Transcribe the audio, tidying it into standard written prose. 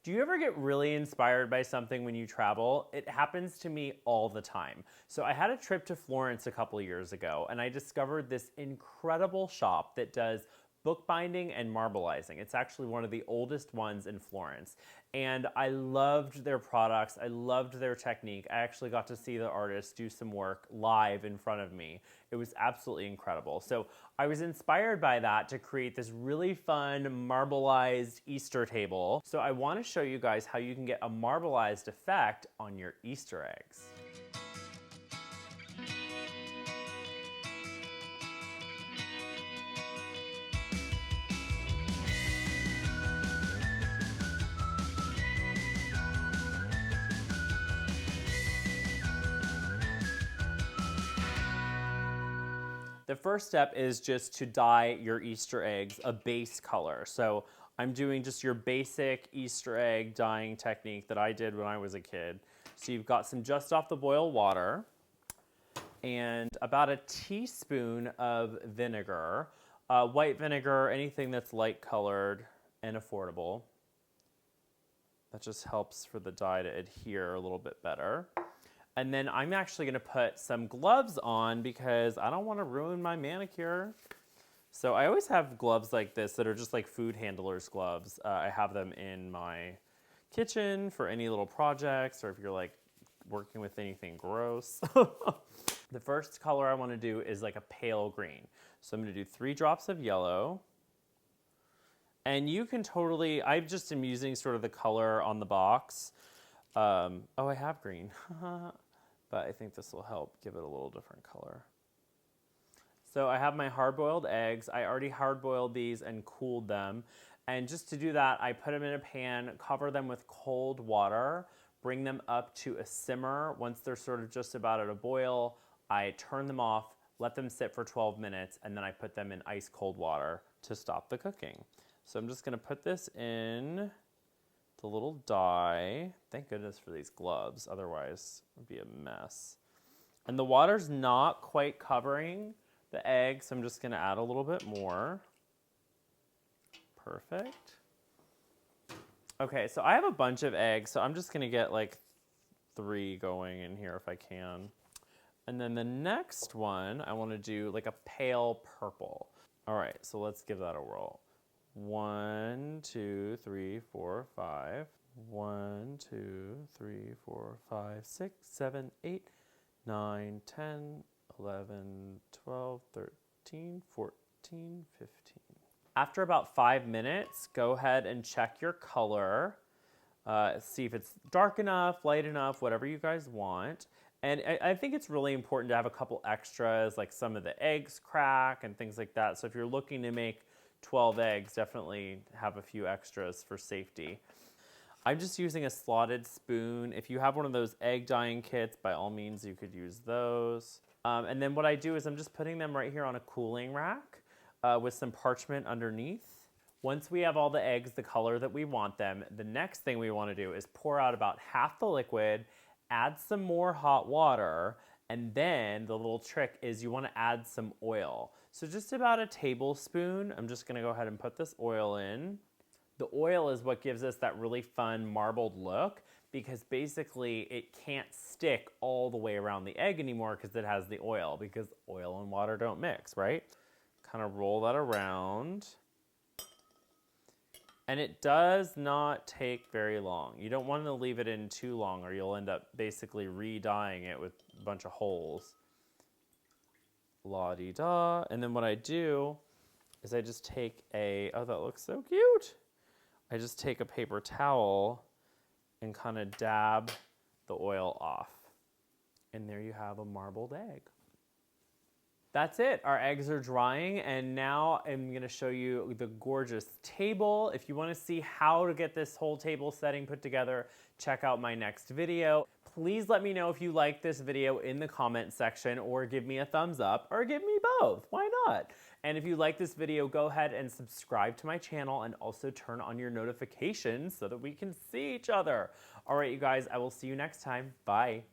Do you ever get really inspired by something when you travel? It happens to me all the time. So I had a trip to Florence a couple of years ago, and I discovered this incredible shop that does bookbinding and marbleizing. It's actually one of the oldest ones in Florence. And I loved their products. I loved their technique. I actually got to see the artists do some work live in front of me. It was absolutely incredible. So I was inspired by that to create this really fun marbleized Easter table. So I want to show you guys how you can get a marbleized effect on your Easter eggs. The first step is just to dye your Easter eggs a base color. So I'm doing just your basic Easter egg dyeing technique that I did when I was a kid. So you've got some just off the boil water and about a teaspoon of vinegar, white vinegar, anything that's light colored and affordable. That just helps for the dye to adhere a little bit better. And then I'm actually gonna put some gloves on because I don't wanna ruin my manicure. So I always have gloves like this that are just like food handlers gloves. I have them in my kitchen for any little projects or if you're like working with anything gross. The first color I wanna do is like a pale green. So I'm gonna do 3 drops of yellow. And you can totally, I just am using sort of the color on the box. Oh, I have green. But I think this will help give it a little different color. So I have my hard-boiled eggs. I already hard-boiled these and cooled them. And just to do that, I put them in a pan, cover them with cold water, bring them up to a simmer. Once they're sort of just about at a boil, I turn them off, let them sit for 12 minutes, and then I put them in ice cold water to stop the cooking. So I'm just gonna put this in the little dye. Thank goodness for these gloves, otherwise it would be a mess. And the water's not quite covering the egg, so I'm just gonna add a little bit more. Perfect. Okay, so I have a bunch of eggs, so I'm just gonna get like 3 going in here if I can. And then the next one, I wanna do like a pale purple. All right, so let's give that a whirl. 1, 2, 3, 4, 5. 1, 2, 3, 4, 5, 6, 7, 8, 9, 10, 11, 12, 13, 14, 15. After about 5 minutes, go ahead and check your color. See if it's dark enough, light enough, whatever you guys want. And I think it's really important to have a couple extras, like some of the eggs crack and things like that. So if you're looking to make 12 eggs, definitely have a few extras for safety. I'm just using a slotted spoon. If you have one of those egg dyeing kits, by all means, you could use those. And then what I do is I'm just putting them right here on a cooling rack with some parchment underneath. Once we have all the eggs the color that we want them, the next thing we want to do is pour out about half the liquid, add some more hot water, and then the little trick is you want to add some oil. So just about a tablespoon. I'm just going to go ahead and put this oil in. The oil is what gives us that really fun marbled look because basically it can't stick all the way around the egg anymore because it has the oil, because oil and water don't mix, right? Kind of roll that around. And it does not take very long. You don't want to leave it in too long or you'll end up basically re-dyeing it with a bunch of holes. La-di-da. And then what I do is I just take oh, that looks so cute. I just take a paper towel and kind of dab the oil off. And there you have a marbled egg. That's it. Our eggs are drying, and now I'm gonna show you the gorgeous table. If you wanna see how to get this whole table setting put together, check out my next video. Please let me know if you like this video in the comment section, or give me a thumbs up, or give me both. Why not? And if you like this video, go ahead and subscribe to my channel and also turn on your notifications so that we can see each other. All right, you guys, I will see you next time. Bye.